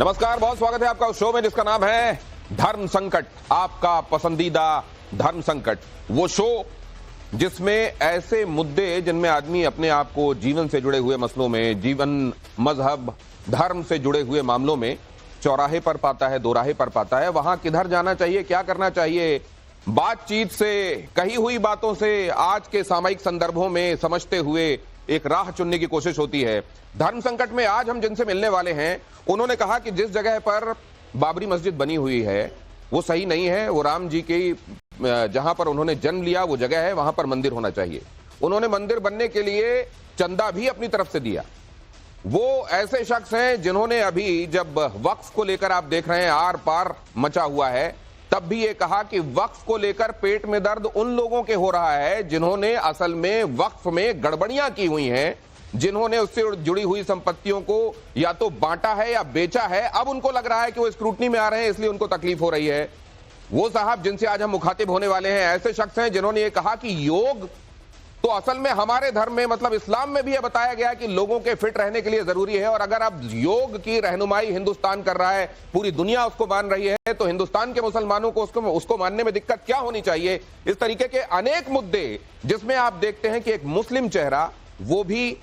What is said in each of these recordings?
नमस्कार, बहुत स्वागत है आपका उस शो में जिसका नाम है धर्म संकट, आपका पसंदीदा धर्म संकट। वो शो जिसमें ऐसे मुद्दे जिनमें आदमी अपने आप को जीवन से जुड़े हुए मसलों में, जीवन, मजहब, धर्म से जुड़े हुए मामलों में चौराहे पर पाता है, दोराहे पर पाता है। वहां किधर जाना चाहिए, क्या करना चाहिए, बातचीत से, कही हुई बातों से, आज के सामयिक संदर्भों में समझते हुए एक राह चुनने की कोशिश होती है। धर्म संकट में आज हम जिनसे मिलने वाले हैं, उन्होंने कहा कि जिस जगह पर बाबरी मस्जिद बनी हुई है वो सही नहीं है। वो राम जी की जहां पर उन्होंने जन्म लिया वो जगह है, वहां पर मंदिर होना चाहिए। उन्होंने मंदिर बनने के लिए चंदा भी अपनी तरफ से दिया। वो ऐसे शख्स हैं जिन्होंने अभी, जब वक्फ को लेकर आप देख रहे हैं आर पार मचा हुआ है, तब भी ये कहा कि वक्फ को लेकर पेट में दर्द उन लोगों के हो रहा है जिन्होंने असल में वक्फ में गड़बड़ियां की हुई हैं, जिन्होंने उससे जुड़ी हुई संपत्तियों को या तो बांटा है या बेचा है। अब उनको लग रहा है कि वो स्क्रूटनी में आ रहे हैं, इसलिए उनको तकलीफ हो रही है। वो साहब जिनसे आज हम मुखातिब होने वाले हैं ऐसे शख्स हैं जिन्होंने ये कहा कि योग तो असल में हमारे धर्म में, मतलब इस्लाम में भी यह बताया गया कि लोगों के फिट रहने के लिए जरूरी है। और अगर अब योग की रहनुमाई हिंदुस्तान कर रहा है, पूरी दुनिया उसको मान रही है, तो हिंदुस्तान के मुसलमानों को उसको मानने में दिक्कत क्या होनी चाहिए। इस तरीके के अनेक मुद्दे जिसमें आप देखते हैं कि एक मुस्लिम चेहरा, वो भी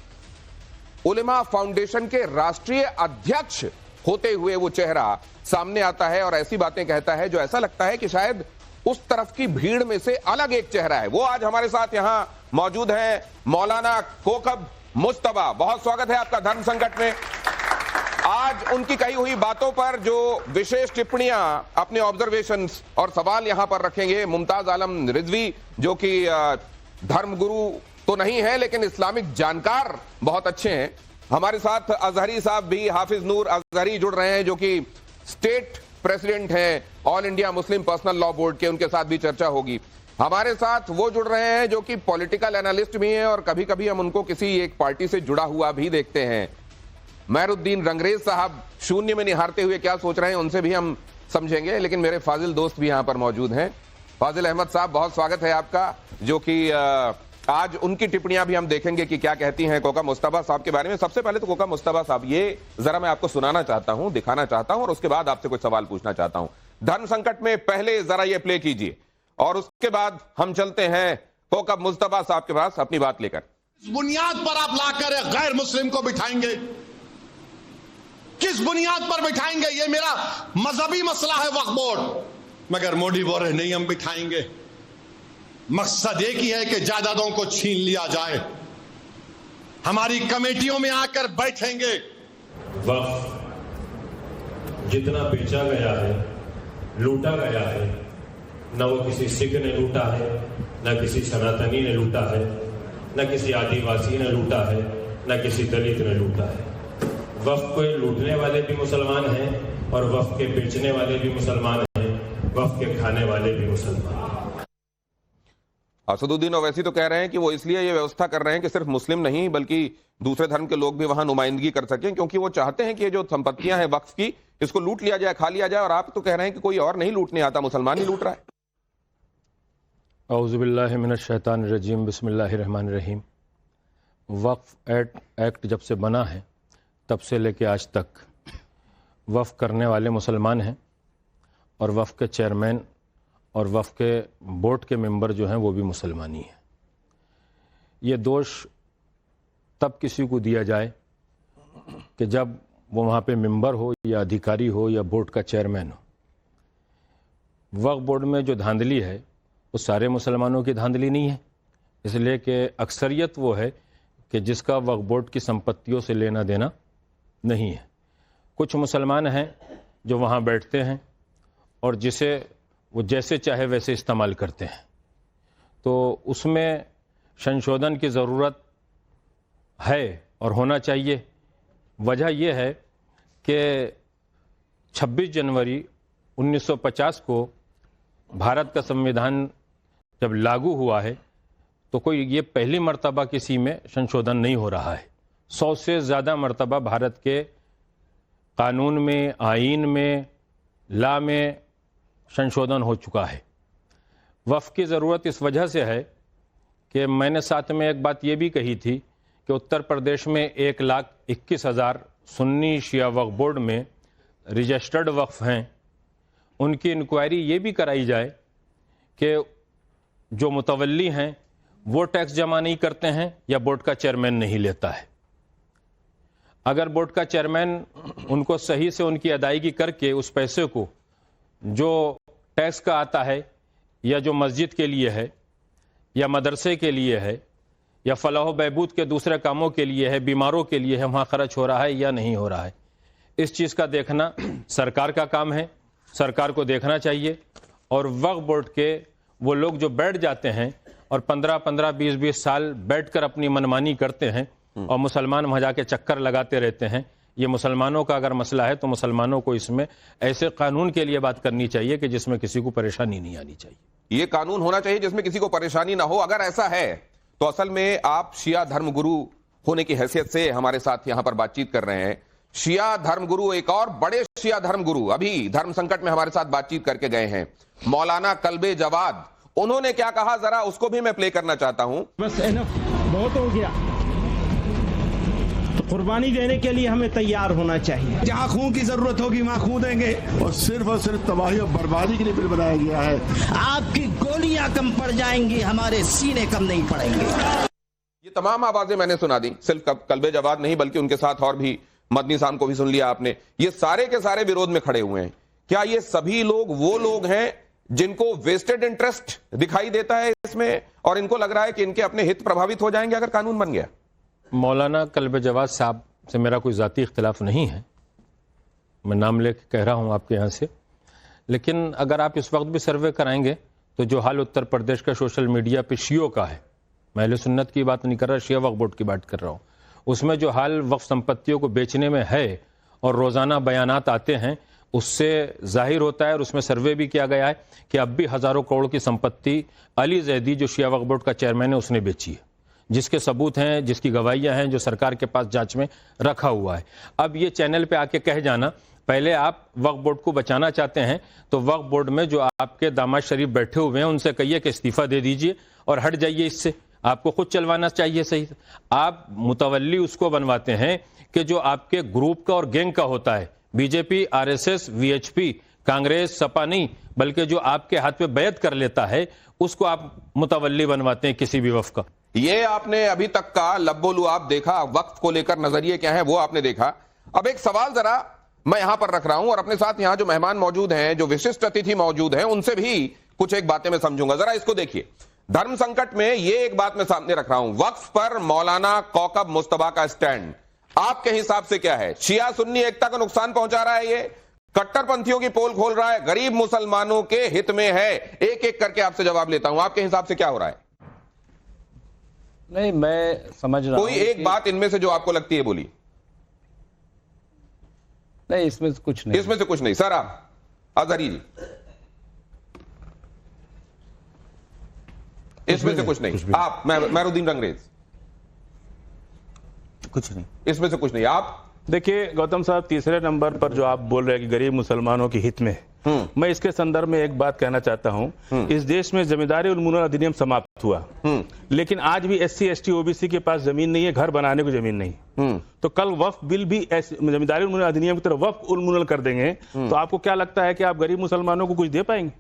उलेमा फाउंडेशन के राष्ट्रीय अध्यक्ष होते हुए वो चेहरा सामने आता है और ऐसी बातें कहता है जो ऐसा लगता है कि शायद उस तरफ की भीड़ में से अलग एक चेहरा है। वो आज हमारे साथ यहां मौजूद है, मौलाना कोकब मुस्तफा। बहुत स्वागत है आपका धर्म संकट में। आज उनकी कही हुई बातों पर जो विशेष टिप्पणियां, अपने ऑब्जर्वेशंस और सवाल यहां पर रखेंगे मुमताज आलम रिजवी, जो कि धर्म गुरु तो नहीं है लेकिन इस्लामिक जानकार बहुत अच्छे हैं। हमारे साथ अजहरी साहब भी, हाफिज नूर अजहरी जुड़ रहे हैं, जो कि स्टेट प्रेसिडेंट हैं all India Muslim personal law board के, उनके साथ भी चर्चा होगी। हमारे साथ वो जुड़ रहे हैं जो कि पॉलिटिकल एनालिस्ट भी हैं और कभी कभी हम उनको किसी एक पार्टी से जुड़ा हुआ भी देखते हैं। महरुद्दीन रंगरेज साहब शून्य में निहारते हुए क्या सोच रहे हैं उनसे भी हम समझेंगे, लेकिन मेरे फाजिल दोस्त भी यहां पर मौजूद हैं। फाजिल अहमद साहब, बहुत स्वागत है आपका, जो कि आज उनकी टिप्पणियां भी हम देखेंगे कि क्या कहती हैं कोकब मुस्तफा साहब के बारे में। सबसे पहले तो कोकब मुस्तफा साहब, ये जरा मैं आपको सुनाना चाहता हूं, दिखाना चाहता हूं और उसके बाद आपसे कुछ सवाल पूछना चाहता हूं। धर्म संकट में पहले जरा ये प्ले कीजिए और उसके बाद हम चलते हैं कोकब मुस्तफा साहब के पास अपनी बात लेकर। किस बुनियाद पर आप लाकर गैर मुस्लिम को बिठाएंगे? किस बुनियाद पर बिठाएंगे? ये मेरा मजहबी मसला है वक्फ बोर्ड, मगर मोदी बोल रहे नहीं हम बिठाएंगे। मकसद एक ही है कि जायदादों को छीन लिया जाए। हमारी कमेटियों में आकर बैठेंगे। वक्फ जितना बेचा गया है, लूटा गया है, न वो किसी सिख ने लूटा है, न किसी सनातनी ने लूटा है, न किसी आदिवासी ने लूटा है, न किसी दलित ने लूटा है। वक्फ को लूटने वाले भी मुसलमान हैं और वक्फ के बेचने वाले भी मुसलमान हैं, वक्फ के खाने वाले भी मुसलमान हैं। असदुद्दीन ओवैसी तो कह रहे हैं कि वो इसलिए ये व्यवस्था कर रहे हैं कि सिर्फ मुस्लिम नहीं बल्कि दूसरे धर्म के लोग भी वहां नुमाइंदगी कर सकें, क्योंकि वो चाहते हैं कि ये जो संपत्तियां हैं वक्फ की, इसको लूट लिया जाए, खा लिया जाए। और आप तो कह रहे हैं कि कोई और नहीं लूटने आता, मुसलमान ही लूट रहा है। औज़ु बिल्लाहि मिनश शैतानिर रजीम, बिस्मिल्लाहिर रहमानिर रहीम। वक्फ एक्ट जब से बना है तब से लेके आज तक वक्फ करने वाले मुसलमान हैं और वक्फ के चेयरमैन और वक्फ के बोर्ड के मेंबर जो हैं वो भी मुसलमानी हैं। ये दोष तब किसी को दिया जाए कि जब वो वहाँ पे मेंबर हो या अधिकारी हो या बोर्ड का चेयरमैन हो। वक्फ बोर्ड में जो धांधली है वो सारे मुसलमानों की धांधली नहीं है, इसलिए कि अक्सरियत वो है कि जिसका वक्फ बोर्ड की संपत्तियों से लेना देना नहीं है। कुछ मुसलमान हैं जो वहाँ बैठते हैं और जिसे वो जैसे चाहे वैसे इस्तेमाल करते हैं, तो उसमें संशोधन की ज़रूरत है और होना चाहिए। वजह यह है कि 26 जनवरी 1950 को भारत का संविधान जब लागू हुआ है तो कोई ये पहली मर्तबा किसी में संशोधन नहीं हो रहा है। 100 से ज़्यादा मर्तबा भारत के कानून में, आईन में, ला में संशोधन हो चुका है। वक्फ की ज़रूरत इस वजह से है कि मैंने साथ में एक बात ये भी कही थी कि उत्तर प्रदेश में 1,21,000 सुन्नी शिया वक्फ बोर्ड में रजिस्टर्ड वक्फ हैं उनकी इंक्वायरी ये भी कराई जाए कि जो मुतवल्ली हैं वो टैक्स जमा नहीं करते हैं या बोर्ड का चेयरमैन नहीं लेता है। अगर बोर्ड का चेयरमैन उनको सही से उनकी अदायगी करके उस पैसे को जो टैक्स का आता है या जो मस्जिद के लिए है या मदरसे के लिए है या फलाह बहबूद के दूसरे कामों के लिए है, बीमारों के लिए है, वहाँ खर्च हो रहा है या नहीं हो रहा है, इस चीज़ का देखना सरकार का काम है, सरकार को देखना चाहिए। और वक्फ बोर्ड के वो लोग जो बैठ जाते हैं और 15-15, 20-20 साल बैठकर अपनी मनमानी करते हैं और मुसलमान वहाँ जाके चक्कर लगाते रहते हैं, ये मुसलमानों का अगर मसला है तो मुसलमानों को इसमें ऐसे कानून के लिए बात करनी चाहिए कि जिसमें किसी को परेशानी नहीं आनी चाहिए। ये कानून होना चाहिए जिसमें किसी को परेशानी ना हो। अगर ऐसा है तो असल में आप शिया धर्मगुरु होने की हैसियत से हमारे साथ यहां पर बातचीत कर रहे हैं। शिया धर्मगुरु, एक और बड़े शिया धर्मगुरु अभी धर्म संकट में हमारे साथ बातचीत करके गए हैं, मौलाना कल्बे जवाद। उन्होंने क्या कहा जरा उसको भी मैं प्ले करना चाहता हूं। बस एनफ, बहुत हो गया। तो कुर्बानी देने के लिए हमें तैयार होना चाहिए। जहाँ खून की जरूरत होगी वहाँ खून देंगे। और सिर्फ तबाही और बर्बादी के लिए बिल बनाया गया है। आपकी गोलियां कम पड़ जाएंगी, हमारे सीने कम नहीं पड़ेंगे। ये तमाम आवाजें मैंने सुना दी, सिर्फ कल्बे जवाद नहीं बल्कि उनके साथ और भी मदनी साहब को भी सुन लिया आपने। ये सारे के सारे विरोध में खड़े हुए हैं। क्या ये सभी लोग वो लोग हैं जिनको वेस्टेड इंटरेस्ट दिखाई देता है इसमें और इनको लग रहा है कि इनके अपने हित प्रभावित हो जाएंगे अगर कानून बन गया? मौलाना कल्बे जवाद साहब से मेरा कोई ज़ाती इख्तिलाफ नहीं है, मैं नाम लेके कह रहा हूँ आपके यहाँ से। लेकिन अगर आप इस वक्त भी सर्वे कराएंगे तो जो हाल उत्तर प्रदेश का सोशल मीडिया पे शियों का है, मैं अहले सुन्नत की बात नहीं कर रहा, शिया वक्फ बोर्ड की बात कर रहा हूँ, उसमें जो हाल वक्फ संपत्तियों को बेचने में है और रोज़ाना बयानात आते हैं उससे जाहिर होता है, और उसमें सर्वे भी किया गया है कि अब भी हज़ारों करोड़ की संपत्ति अली जैदी जो शिया वक्फ बोर्ड का चेयरमैन है उसने बेची है, जिसके सबूत हैं, जिसकी गवाहियां हैं, जो सरकार के पास जांच में रखा हुआ है। अब ये चैनल पे आके कह जाना, पहले आप वक्फ बोर्ड को बचाना चाहते हैं तो वक्फ बोर्ड में जो आपके दामाद शरीफ बैठे हुए हैं उनसे कहिए कि इस्तीफा दे दीजिए और हट जाइए इससे, आपको खुद चलवाना चाहिए। सही, आप मुतवल्ली उसको बनवाते हैं कि जो आपके ग्रुप का और गैंग का होता है, BJP, RSS, VHP, Congress, Sapa नहीं, बल्कि जो आपके हाथ पे बैत कर लेता है उसको आप मुतवल्ली बनवाते हैं किसी भी वक्फ का। ये आपने अभी तक का लब्बो-लुआब देखा, वक्त को लेकर नजरिए क्या है वो आपने देखा। अब एक सवाल जरा मैं यहां पर रख रहा हूं और अपने साथ यहां जो मेहमान मौजूद हैं, जो विशिष्ट अतिथि मौजूद हैं, उनसे भी कुछ एक बातें मैं समझूंगा। जरा इसको देखिए, धर्म संकट में ये एक बात मैं सामने रख रहा हूं, वक्फ पर मौलाना कौकब मुस्तफा का स्टैंड आपके हिसाब से क्या है? शिया सुन्नी एकता को नुकसान पहुंचा रहा है, ये कट्टरपंथियों की पोल खोल रहा है, गरीब मुसलमानों के हित में है? एक एक करके आपसे जवाब लेता हूं, आपके हिसाब से क्या हो रहा है? नहीं, मैं समझ रहा हूं। कोई एक बात इनमें से जो आपको लगती है बोलिए। नहीं, इसमें से कुछ नहीं। इसमें से कुछ नहीं। सर आप अजहरी जी, इसमें से कुछ नहीं। आप महरुद्दीन रंगरेज, कुछ नहीं, इसमें से कुछ नहीं। आप देखिए गौतम साहब, तीसरे नंबर पर जो आप बोल रहे हैं कि गरीब मुसलमानों के हित में, मैं इसके संदर्भ में एक बात कहना चाहता हूं। इस देश में जमींदारी उन्मूलन अधिनियम समाप्त हुआ, लेकिन आज भी SC ST OBC के पास जमीन नहीं है, घर बनाने को जमीन नहीं। तो कल वक्फ बिल भी जमींदारी उन्मूलन अधिनियम की तरह वक्फ उन्मूलन कर देंगे तो आपको क्या लगता है कि आप गरीब मुसलमानों को कुछ दे पाएंगे?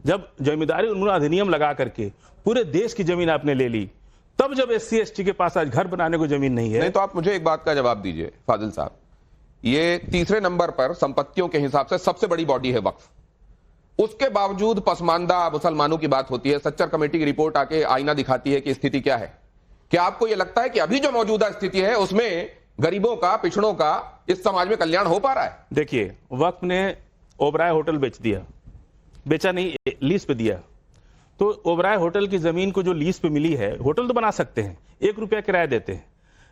जब जमींदारी उन्मूलन अधिनियम लगा करके पूरे देश की जमीन आपने ले ली, तब जब SC ST के पास आज घर बनाने को जमीन नहीं है। नहीं तो आप मुझे एक बात का जवाब दीजिए फाजिल साहब, ये तीसरे नंबर पर संपत्तियों के हिसाब से सबसे बड़ी बॉडी है वक्फ, उसके बावजूद पसमानदा मुसलमानों की बात होती है, सच्चर कमेटी की रिपोर्ट आके आईना दिखाती है कि स्थिति क्या है। क्या आपको यह लगता है कि अभी जो मौजूदा स्थिति है उसमें गरीबों का, पिछड़ों का, इस समाज में कल्याण हो पा रहा है? देखिए, वक्फ ने ओबराय होटल बेच दिया, बेचा नहीं, लीज पे दिया। तो ओबराय होटल की जमीन को जो लीज पे मिली है, होटल तो बना सकते हैं, 1 रुपया किराया देते हैं,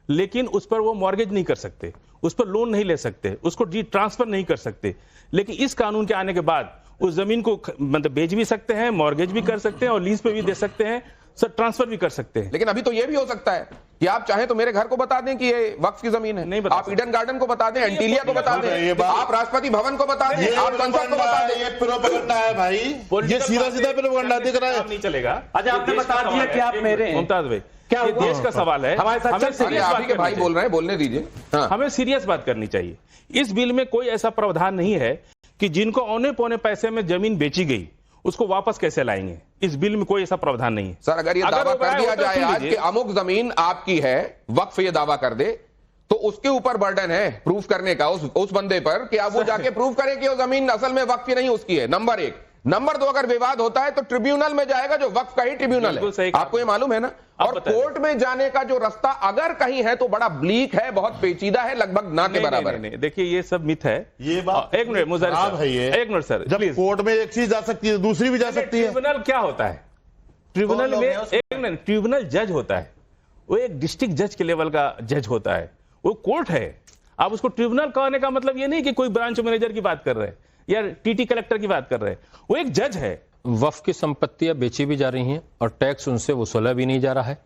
लेकिन उस पर वो मॉर्गेज नहीं कर सकते, उस पर लोन नहीं ले सकते, उसको जी ट्रांसफर नहीं कर सकते। लेकिन इस कानून के आने के बाद उस जमीन को मतलब बेच भी सकते हैं, मॉर्गेज भी कर सकते हैं और लीज पे भी दे सकते हैं, सर ट्रांसफर भी कर सकते हैं। लेकिन अभी तो ये भी हो सकता है कि आप चाहें तो मेरे घर को बता दें कि ये वक्फ की जमीन है, नहीं बता आप ईडन गार्डन को बता दें, एंटीलिया को बता दें, आप राष्ट्रपति भवन को बता दें, आप संसद को बता दें। ये प्रोपेगेंडा है भाई, ये सीधा सीधा प्रोपेगेंडा दिख रहा है। नहीं चलेगा। अच्छा, आपने बता दिया कि आप मेरे हैं। मुमताज भाई, क्या ये हुआ? देश का सवाल है, हमारे साथ हमें चल serious आप बात ही के करनी भाई चाहिए। बोल रहे हैं, बोलने दीजिए। हाँ। हमें सीरियस बात करनी चाहिए। इस बिल में कोई ऐसा प्रावधान नहीं है कि जिनको औने पौने पैसे में जमीन बेची गई उसको वापस कैसे लाएंगे। इस बिल में कोई ऐसा प्रावधान नहीं है। सर अगर ये दावा वो कर दिया होता है, जाए सुन आज कि लीजिए। अमुक जमीन आपकी है, वक्फ ये दावा कर दे, तो उसके ऊपर बर्डन है प्रूफ करने का उस बंदे पर कि आप वो जाके प्रूफ करें कि वो जमीन असल में वक्फ की नहीं उसकी है। नंबर एक। नंबर दो, अगर विवाद होता है तो ट्रिब्यूनल में जाएगा, जो वक्फ का ही ट्रिब्यूनल बिल्कुल सही है। कहा। आपको ये मालूम है ना। आप और बताइए। कोर्ट में जाने का जो रास्ता अगर कहीं है तो बड़ा ब्लीक है, बहुत पेचीदा है, लगभग ना के बराबर है। नहीं, देखिए ये सब मिथ है। ये बात एक मिनट मुजाहिर खराब सर, है ये। एक मिनट सर, जब प्लीज। कोर्ट में एक चीज जा सकती है दूसरी भी जा सकती है। ट्रिब्यूनल क्या होता है? ट्रिब्यूनल में एक मिनट, ट्रिब्यूनल जज होता है, वो एक डिस्ट्रिक्ट जज के लेवल का जज होता है, वो कोर्ट है। आप उसको ट्रिब्यूनल कहने का मतलब ये नहीं कि कोई ब्रांच मैनेजर की बात कर रहे हैं या टीटी कलेक्टर की बात कर रहे हैं, वो एक जज है। वक्फ की संपत्तियां बेची भी जा रही हैं और टैक्स उनसे वसूला भी नहीं जा रहा है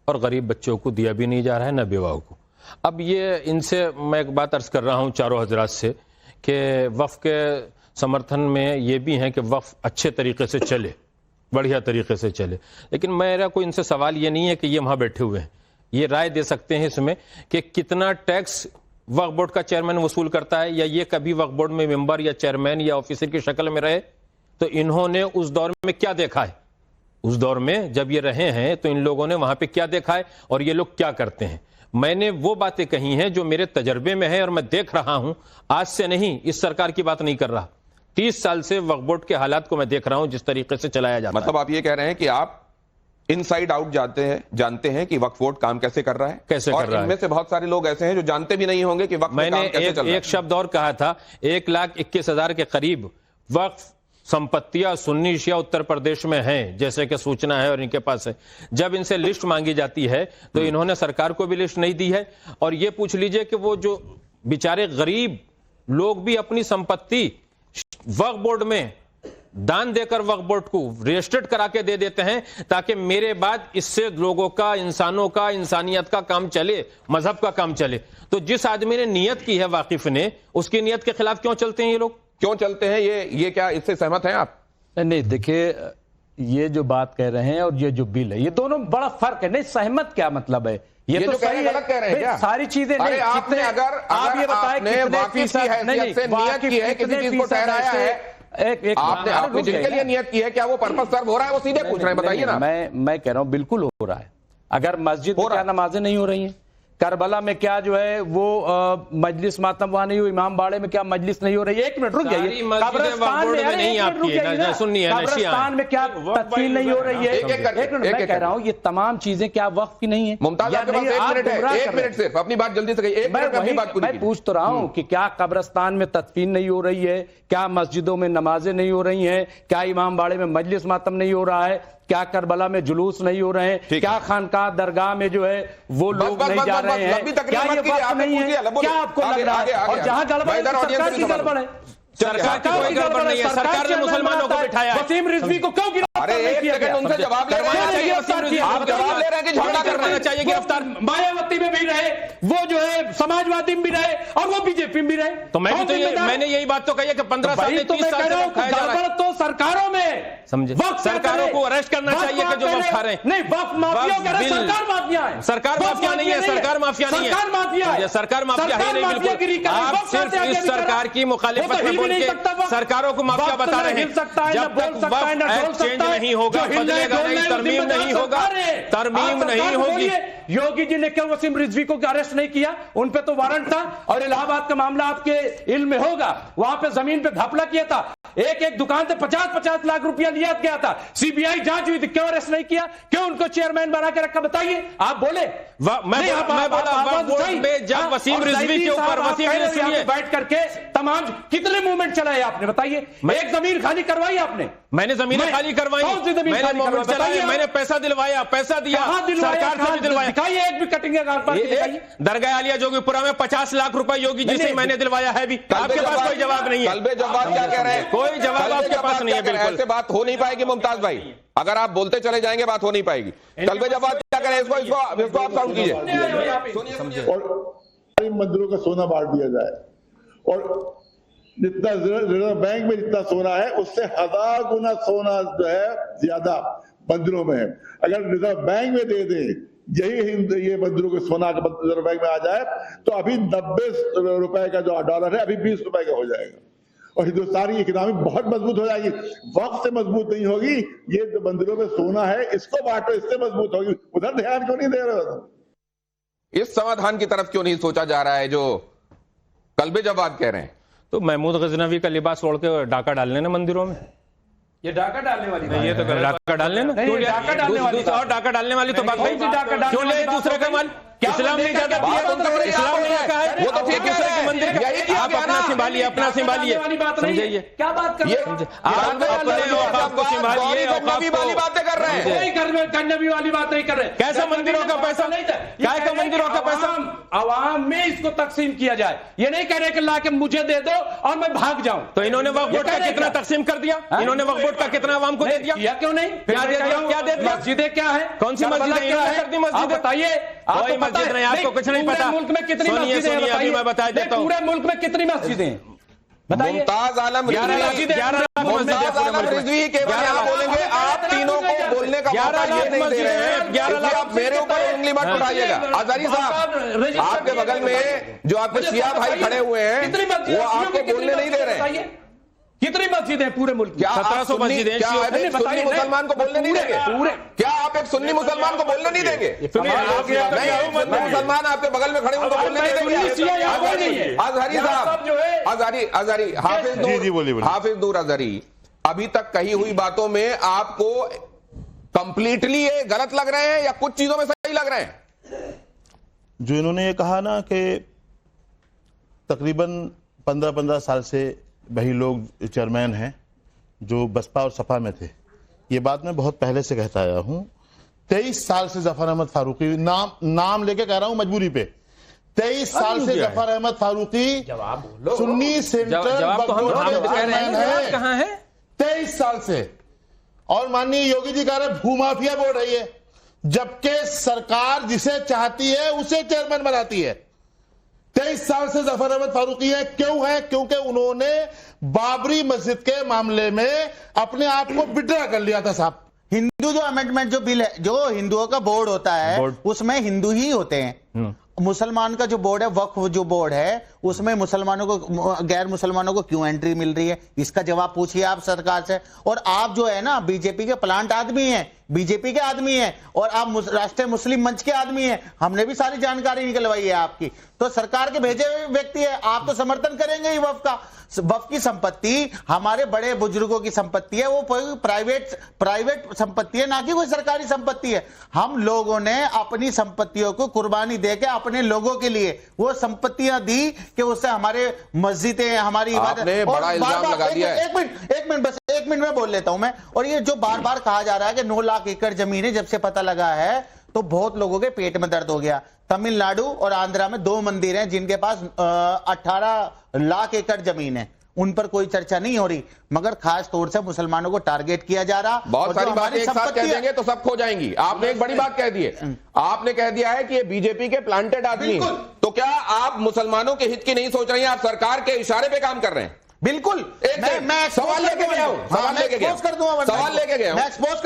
और गरीब बच्चों को दिया भी नहीं जा रहा है, न विवाह को। अब ये इनसे मैं एक बात अर्ज कर रहा हूं चारों हजरात से कि वक्फ के समर्थन में ये भी है कि वक्फ अच्छे तरीके से चले, बढ़िया तरीके से चले। लेकिन मेरा कोई इनसे सवाल ये नहीं है कि ये वहां बैठे हुए हैं, ये राय दे सकते हैं इसमें कि कितना टैक्स वक्फ बोर्ड का चेयरमैन वसूल करता है, या ये कभी वक्फ बोर्ड में मेंबर या चेयरमैन या ऑफिसर की शक्ल में रहे, तो इन्होंने उस दौर में क्या देखा है, उस दौर में जब ये रहे हैं तो इन लोगों ने वहां पे क्या देखा है और ये लोग क्या करते हैं। मैंने वो बातें कही हैं जो मेरे तजर्बे में है और मैं देख रहा हूं, आज से नहीं, इस सरकार की बात नहीं कर रहा, 30 साल से वक्फ बोर्ड के हालात को मैं देख रहा हूं जिस तरीके से चलाया जाता है। मतलब आप ये कह रहे हैं कि आप इनसाइड आउट जानते हैं कि वक्फ बोर्ड काम कैसे कर रहा है, कैसे और कर रहा है। इनमें से बहुत सारे लोग ऐसे हैं जो जानते भी नहीं होंगे कि वक्फ में मैंने काम कैसे चल रहा है। एक शब्द और कहा था, 1,21,000 के करीब वक्फ संपत्तियां सुन्नी शिया उत्तर प्रदेश में हैं, जैसे कि सूचना है और इनके पास है। जब इनसे लिस्ट मांगी जाती है तो इन्होंने सरकार को भी लिस्ट नहीं दी है। और ये पूछ लीजिए कि वो जो बेचारे गरीब लोग भी अपनी संपत्ति वक्फ बोर्ड में दान देकर वक्फ बोर्ड को रजिस्टर्ड करा के दे देते हैं ताकि मेरे बाद इससे लोगों का, इंसानों का, इंसानियत का काम चले, मजहब का काम चले। तो जिस आदमी ने नियत की है वाकिफ ने, उसकी नियत के खिलाफ क्यों चलते हैं ये लोग? क्यों चलते हैं ये क्या इससे सहमत हैं आप? नहीं, देखिए ये जो बात कह रहे हैं और ये जो बिल है, ये दोनों बड़ा फर्क है। नहीं, सहमत क्या मतलब है? ये तो जो कह रहे सही हैं गलत कह रहे हैं क्या? सारी चीजें अरे नहीं, आपने कितने- अगर आप ये बताएं आपने कितने वाकिफ की फीसद- हैसियत नहीं, से नियत वाकिफ की है, किसी कितने चीज को फीसद ठहराया ऐसे- है, एक आपने जिनके लिए नियत की है, क्या वो पर्पस सर्व हो रहा है? वो सीधे पूछ रहे हैं, बताइए ना। मैं कह रहा हूं बिल्कुल हो रहा है। अगर मस्जिद में हो रहा क्या नमाजें नहीं हो रही हैं, करबला में क्या जो है वो मजलिस मातम वहां नहीं हुई, इमाम बाड़े में क्या मजलिस नहीं हो रही है? एक मिनट रुक जाइए। कब्रिस्तान में नहीं आपकी है, सुनिए, कब्रिस्तान में क्या तदफीन नहीं हो रही है? एक एक मिनट, मैं कह रहा हूं ये तमाम चीजें क्या वक्फ की नहीं है? मुमताज या आपके पास नहीं, 1 आप मिनट गुमराह है, कर 1 रहे हैं। मिनट सिर्फ अपनी बात जल्दी से कहिए, 1 मिनट में अपनी बात पूरी मैं पूछ तो रहा हूं कि क्या कब्रिस्तान में तदफीन नहीं हो रही है, क्या मस्जिदों में नमाजें नहीं हो रही हैं, क्या इमाम बाड़े में मजलिस मातम नहीं हो रहा है, क्या करबला में जुलूस नहीं हो रहे हैं, क्या खानकाह दरगाह में जो है वो लोग नहीं जा रहे हैं, क्या ये वक्त नहीं है? क्या आपको लग रहा है? और जहां गड़बड़ है सरकार की गड़बड़ है, सरकार की कोई गड़बड़ नहीं है। सरकार ने मुसलमानों को बिठाया है। वसीम रिजवी को क्यों गिरफ्तार नहीं किया गया? उनसे जवाब ले रहे हैं, आप जवाब ले रहे हैं कि झगड़ा करना चाहिए गिरफ्तार। मायावती में भी रहे, वो जो है समाजवादी में भी रहे और वो बीजेपी में भी रहे। तो मैंने यही बात तो कही है कि 15 साल से 30 साल से खाया जा रहा है। गड़बड़ तो सरकारों में समझे, सरकारों को अरेस्ट करना चाहिए कि जो वक्त खा रहे हैं। नहीं, वक्त माफिया कह रहे, सरकार माफिया है। सरकार माफिया नहीं है, सरकार माफिया नहीं है, सरकार माफिया है, सरकार माफिया है नहीं, बिल्कुल। आप सिर्फ इस सरकार की मुखालिफत में बोल के सरकारों को माफिया बता रहे हैं। जब तक वक्फ एक्ट चेंज नहीं होगा, बदलेगा नहीं, तरमीम नहीं होगा, तरमीम नहीं होगी। योगी जी ने क्यों वसीम रिजवी को अरेस्ट नहीं किया? उन पे तो वारंट था और इलाहाबाद का मामला आपके इल्म में होगा, वहां पे जमीन पे घपला किया था, एक दुकान से 50-50 लाख रुपया लिया गया था, सीबीआई जांच हुई थी, क्यों अरेस्ट नहीं किया? क्यों उनको चेयरमैन बना के रखा? बताइए, आप बोले। मैं बोला जब वसीम रिजवी के ऊपर बैठ करके तमाम कितने मूवमेंट चलाए आपने? बताइए, एक जमीन खाली करवाई आपने? मैंने जमीनें खाली करवाई, मैंने मूवमेंट चलाया, मैंने पैसा दिलवाया, पैसा दिया, सरकार से भी दिलवाया। दिखाइए एक भी कटिंग दरगाह आलिया जोगीपुरा में 50 लाख रुपए योगी जी से मैंने दिलवाया है भी। आपके पास कोई जवाब नहीं है। कल्बे जवाब क्या कह रहे हैं? कोई जवाब आपके पास नहीं है। बिल्कुल ऐसे बात हो नहीं पाएगी मुमताज भाई, अगर आप बोलते चले जाएंगे बात हो नहीं पाएगी। कल्बे जवाब क्या कह रहे हैं? इसको आप साउंड कीजिए। और मंदिरों का सोना बांट दिया जाए और जितना रिजर्व बैंक में जितना सोना है उससे 1000 गुना सोना जो है ज्यादा मंदिरों में है। अगर रिजर्व बैंक में दे दें यही ये मंदिरों के सोना का रिजर्व बैंक में आ जाए तो अभी 90 रुपए का जो डॉलर है अभी 20 रुपए का हो जाएगा और हिंदुस्तानी इकोनॉमी बहुत मजबूत हो जाएगी। वक्त से मजबूत नहीं होगी, ये जो मंदिरों में सोना है इसको बांटो, इससे मजबूत होगी। उधर ध्यान क्यों नहीं दे रहे हो? इस समाधान की तरफ क्यों नहीं सोचा जा रहा है जो कल भी जब आप कह रहे हैं? तो महमूद गजनवी का लिबास ओढ़ के डाका डालने ना मंदिरों में, ये डाका डालने वाली बात ये तो डाका डालने ना, डाका डालने वाली दूसरा और डाका डालने वाली तो बात भाई, क्यों ले दूसरे का माल? इस्लाम ने इजाजत दिया, इस्लाम ने कहा है वो तो ठीक है कि मंदिर आप अपना संभालिए, अपना संभालिए, समझिए क्या बात कर रहे हैं आप अपने औकात को संभालिए, औकात वाली बातें कर रहे हैं, कोई करने वाली बात नहीं कर रहे। कैसा मंदिरों का पैसा नहीं था, क्या का मंदिरों का पैसा आवाम में इसको तकसीम किया जाए, ये नहीं कह रहे कि ला के मुझे दे दो और मैं भाग जाऊं। तो इन्होंने वक्फ बोर्ड का कितना तकसीम कर दिया, इन्होंने वक्फ बोर्ड का कितना आवाम को दे दिया? या क्यों नहीं, क्या दे दिया, क्या दे दिया? मस्जिदें क्या है, कौन सी मस्जिद कर दी? मस्जिद बताइए, कोई मस्जिद नहीं, आपको कुछ नहीं पता। मुल्क में कितनी मस्जिदें हैं अभी मैं बता देता हूं, पूरे मुल्क में कितनी मस्जिदें हैं बताइए। मुमताज आलम रिजवी केवल यहाँ बोलेंगे, आप तीनों को बोलने का मौका ये नहीं दे रहे हैं, 11 लाख आप मेरे ऊपर उंगली मत उठाइएगा। अजहरी साहब आपके बगल में जो आपके शिया भाई खड़े हुए हैं वो आपको बोलने नहीं दे रहे हैं। कितनी मस्जिदें पूरे मुल्क में? 1700 मस्जिदें। क्या आप एक सुन्नी मुसलमान को बोलने नहीं देंगे? क्या आप एक सुन्नी मुसलमान को बोलने नहीं देंगे? मुसलमान आपके बगल में खड़े उनको बोलने नहीं देंगे? अजहरी साहब, अजहरी हाफिज दूर अजहरी, अभी तक कही हुई बातों में आपको कंप्लीटली ये गलत लग रहे हैं या कुछ चीजों में सही लग रहे हैं? जो इन्होंने ये कहा ना कि तकरीबन 15-15 साल से वही लोग चेयरमैन हैं जो बसपा और सपा में थे, ये बात मैं बहुत पहले से कहता आया हूं। 23 साल से जफर अहमद फारूकी, नाम लेके कह रहा हूं मजबूरी पे, 23 साल से जफर अहमद फारूकी सुन्नी सेंट्रल कहां है 23 साल से, और माननीय योगी जी कह रहे भूमाफिया बोल रही है, जबकि सरकार जिसे चाहती है उसे चेयरमैन बनाती है। 23 साल से जफर अहमद फारूकी है। क्यों है? क्योंकि उन्होंने बाबरी मस्जिद के मामले में अपने आप को विड्रॉ कर लिया था साहब। हिंदू जो अमेंडमेंट जो बिल है, जो हिंदुओं का बोर्ड होता है उसमें हिंदू ही होते हैं। मुसलमान का जो बोर्ड है, वक्फ जो बोर्ड है, उसमें मुसलमानों को, गैर मुसलमानों को क्यों एंट्री मिल रही है? इसका जवाब पूछिए आप सरकार से। और आप जो है ना बीजेपी के प्लांट आदमी हैं, बीजेपी के आदमी हैं, और आप राष्ट्रीय मुस्लिम मंच के आदमी हैं, हमने भी सारी जानकारी निकलवाई है आपकी। तो सरकार के भेजे हुए व्यक्ति है, आप तो समर्थन करेंगे ही वक्फ का। वक्फ की संपत्ति हमारे बड़े बुजुर्गों की संपत्ति है, वो प्राइवेट संपत्ति है, ना कि कोई सरकारी संपत्ति है। हम लोगों ने अपनी संपत्तियों को कुर्बानी देके अपने लोगों के लिए वो संपत्तियां दी कि उससे हमारे मस्जिदें, हमारी इबादत। एक मिनट में बोल लेता हूं मैं। और ये जो बार बार कहा जा रहा है कि 9 लाख एकड़ जमीन है, जब से पता लगा है तो बहुत लोगों के पेट में दर्द हो गया। तमिलनाडु और आंध्रा में 2 मंदिर हैं जिनके पास 18 लाख एकड़ जमीन है, उन पर कोई चर्चा नहीं हो रही, मगर खास तौर से मुसलमानों को टारगेट किया जा रहा। बहुत सारी बातें एक साथ कह देंगे तो सब खो जाएंगी। आपने एक बड़ी बात कह दी है, आपने कह दिया है कि ये बीजेपी के प्लांटेड आदमी, तो क्या आप मुसलमानों के हित की नहीं सोच रही हैं? आप सरकार के इशारे पे काम कर रहे हैं। बिल्कुल, मैं सवाल लेके गया हूं, सवाल लेके गया हूं, सवाल लेके गया हूं,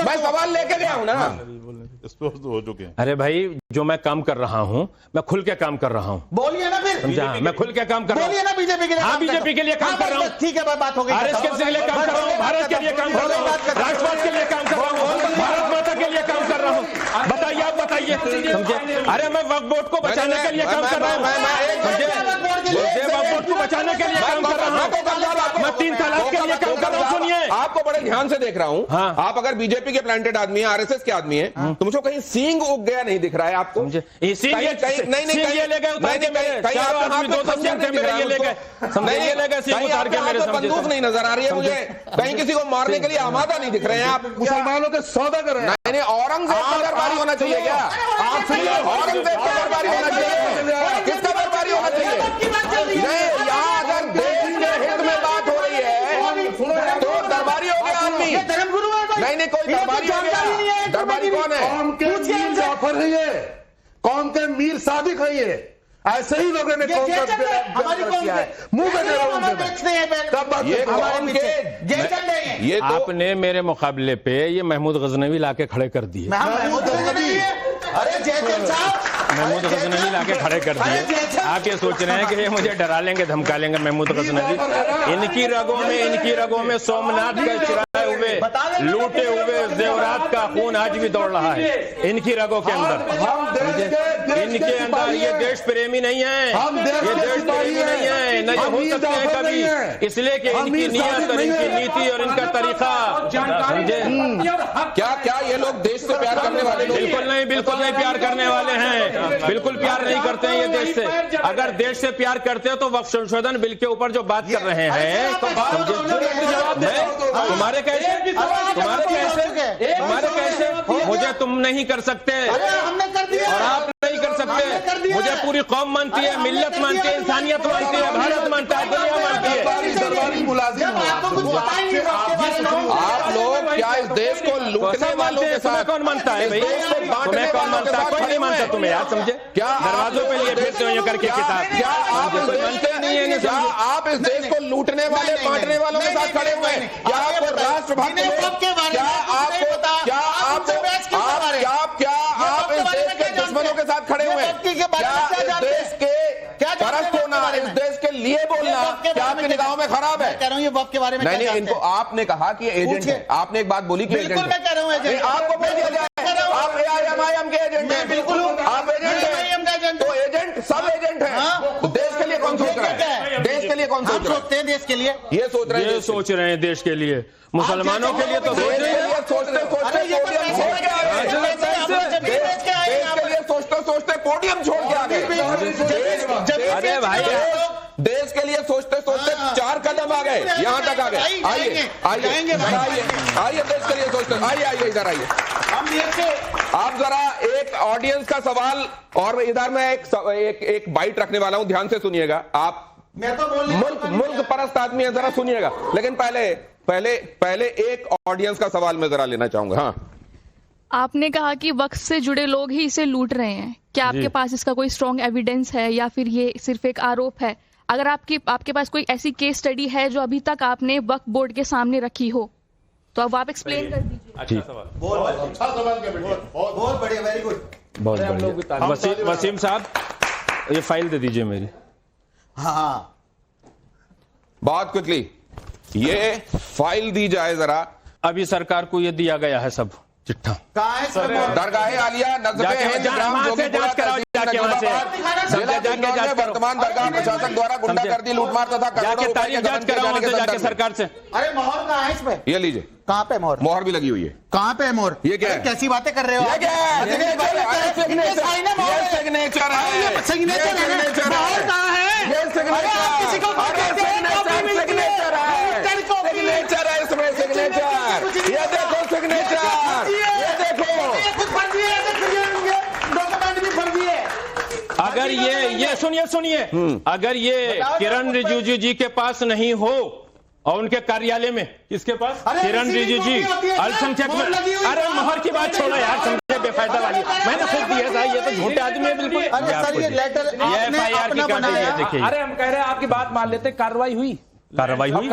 मैं सवाल लेके गया हूं ना। हो चुके हैं। अरे भाई, जो मैं काम कर रहा हूं, मैं खुल के काम कर रहा हूं। बोलिए ना फिर, समझा? मैं खुल के काम कर रहा हूं। बोलिए ना बीजेपी के लिए। हाँ, बीजेपी के लिए काम कर रहा हूं। ठीक है, बात हो गई। आरएसएस के लिए काम कर रहा हूं, भारत के लिए काम कर रहा हूं, राष्ट्रवाद के लिए काम कर रहा हूं, भारत माता के लिए काम कर रहा हूं। बताइए, आप बताइए, समझे? अरे मैं वक्फ बोर्ड को बचाने के लिए काम कर रहा हूं, वक्फ बोर्ड को बचाने के लिए काम कर रहा हूं, मैं 3 तलाक के लिए काम कर रहा हूं। सुनिए, आपको बड़े ध्यान से देख रहा हूं। आप अगर बीजेपी के प्लांटेड आदमी हैं, आरएसएस के आदमी हैं, तो मुझे कहीं सींग उग गया नहीं दिख रहा है आपको? नहीं, बंदूक नहीं नजर आ रही है मुझे, कहीं किसी को मारने के लिए आमादा नहीं दिख रहे हैं आप। मुसलमानों के सौदा कर रहे हैं। नहीं, औरंगजेब का दरबारी होना चाहिए क्या? आप सुनिए, औरंगजेब का दरबारी होना चाहिए, किसका दरबारी होना चाहिए? नहीं, यहाँ अगर देश के हित में बात हो रही है तो दरबारी हो गया आदमी। नहीं, कोई दरबारी हो गया। दरबारी कौन है? जाफर है ये, कौम के मीर सादिक है ये। ऐसे ही लोगों ने कौम का किया है। मुंह में आपने मेरे मुकाबले पे ये महमूद गजनवी लाके खड़े कर दिए। अरे जयचंद साहब, महमूद गजनवी लाके खड़े कर दिए। आप ये सोच रहे हैं कि ये मुझे डरा लेंगे धमका लेंगे महमूद गजनवी। इनकी रगों में सोमनाथ के चुराए हुए लूटे हुए जेवरात का खून आज भी दौड़ रहा है इनकी रगों के अंदर। इनके अंदर ये देश प्रेमी नहीं है, ये देश प्रेमी नहीं है, न ये हो सकते हैं कभी, इसलिए कि इनकी नीयत और इनकी नीति और इनका तरीका। क्या ये लोग देश से प्यार करने वाले लोग? बिल्कुल नहीं प्यार करने वाले हैं, बिल्कुल प्यार नहीं करते हैं ये देश से। अगर देश से प्यार करते हो तो वक्फ संशोधन बिल के ऊपर जो बात कर रहे हैं तुम्हारे कैसे मुझे तुम नहीं कर सकते और आप नहीं कर सकते। मुझे पूरी कौम मानती है, मिल्लत मानती है, इंसानियत मानती है, भारत मानता है, दुनिया मानती है। आप लोग क्या इस देश को लूटने वालों के साथ? कौन मानता है भाई? तुम्हें कौन मानता है? कोई नहीं मानता तुम्हें यार, समझे? क्या दरवाजों पे लिए फिरते हो करके किताब? क्या आप मानते नहीं है? क्या आप इस देश को लूटने वाले बांटने वालों के साथ खड़े हुए हैं? क्या आपको राष्ट्रभक्त क्या आप इस देश के दुश्मनों के साथ खड़े हुए हैं? क्या इस देश के परस्त होना, इस देश के लिए बोलना क्या आपकी निगाहों में खराब है? कह रहा हूँ ये वक्त के बारे में नहीं, इनको आपने कहा कि एजेंट है, आपने एक बात बोली कि एजेंट है। मैं कह रहा हूँ एजेंट, आपको बोल दिया जाए आप AIM के एजेंट हैं। बिल्कुल आप एजेंट हैं, तो एजेंट सब एजेंट हैं। तो देश के लिए कौन सोच रहा है? देश के लिए कौन सोच रहा है? सोचते हैं देश के लिए, ये सोच रहे हैं देश के लिए, मुसलमानों के लिए तो सोचते पोडियम छोड़ के आ गए। अरे भाई देश के लिए सोचते सोचते 4 कदम आ गए, यहाँ तक आ गए। आइए देश के लिए सोचते, आइए इधर आइए। आप जरा एक ऑडियंस का सवाल, और इधर मैं एक बाइट रखने वाला हूं, ध्यान से सुनिएगा। आप मुल्क परस्त आदमी है, जरा सुनिएगा। लेकिन पहले एक ऑडियंस का सवाल मैं जरा लेना चाहूंगा। हाँ, आपने कहा कि वक्फ से जुड़े लोग ही इसे लूट रहे हैं, क्या आपके पास इसका कोई स्ट्रॉन्ग एविडेंस है या फिर ये सिर्फ एक आरोप है? अगर आपके पास कोई ऐसी केस स्टडी है जो अभी तक आपने वक्फ बोर्ड के सामने रखी हो तो अब आप एक्सप्लेन कर दीजिए। अच्छा सवाल, बहुत बढ़िया, वेरी गुड, बहुत बढ़िया। वसीम साहब ये फाइल दे दीजिए मेरी। हाँ, बहुत क्विकली ये फाइल दी जाए जरा। अभी सरकार को ये दिया गया है सब चिट्ठा। दरगाह आलिया वर्तमान दरगाह प्रशासन द्वारा गुंडागर्दी, लूटमार तथा सरकार से। अरे मोहर कहाँ है इसमें? ये लीजिए। कहाँ पे मोहर? मोहर भी लगी हुई है। कहाँ पे मोहर? ये क्या है? कैसी बातें कर रहे हो? ये क्या है? सिग्नेचर है। सिग्नेचर है इसमें, सिग्नेचर। ये देखो सिग्नेचर, ये देखो। अगर ये सुनिए, अगर ये किरण रिजिजू जी के पास नहीं हो और उनके कार्यालय में, किसके पास? किरण रिजिजू जी अल्पसंख्यक में। अरे मोहर की बात छोड़ो यार, समझे बेफायदा वाली। मैंने खुद दिया था, ये तो झूठे आदमी है बिल्कुल। ये लेटर FIR की बनाया। देखिए, अरे हम कह रहे हैं आपकी बात मान लेते, कार्रवाई हुई कार्रवाई हो रही